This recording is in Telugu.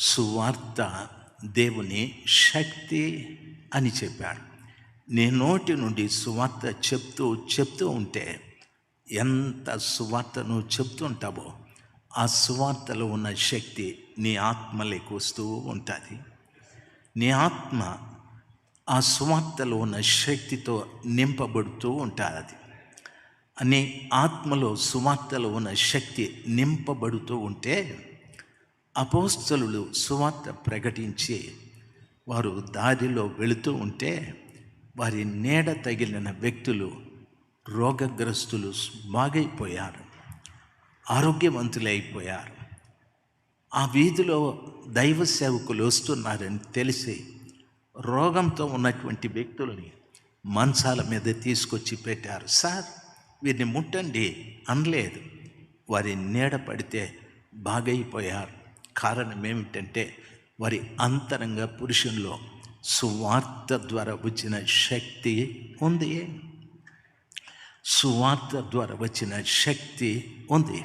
సువార్త దేవుని శక్తి అని చెప్పాడు. నీ నోటి నుండి సువార్త చెప్తూ ఉంటే ఎంత సువార్త నువ్వు చెప్తుంటావో ఆ సువార్తలో ఉన్న శక్తి నీ ఆత్మలోకి వస్తూ ఉంటుంది. నీ ఆత్మ ఆ సువార్తలో ఉన్న శక్తితో నింపబడుతూ ఉంటుంది. నీ ఆత్మలో సువార్తలో ఉన్న శక్తి నింపబడుతూ ఉంటే అపోస్తలులు సువార్త ప్రకటించి వారు దారిలో వెళుతూ ఉంటే వారి నీడ తగిలిన వ్యక్తులు, రోగగ్రస్తులు బాగైపోయారు, ఆరోగ్యవంతులైపోయారు. ఆ వీధిలో దైవ సేవకులు వస్తున్నారని తెలిసి రోగంతో ఉన్నటువంటి వ్యక్తులని మంచాల మీద తీసుకొచ్చి పెట్టారు. సార్, వీరిని ముట్టండి అనలేదు. వారి నీడ పడితే బాగైపోయారు. కారణం ఏమిటంటే వారి అంతరంగ పురుషుల్లో సువార్త ద్వారా వచ్చిన శక్తి ఉంది. సువార్త ద్వారా వచ్చిన శక్తి ఉంది.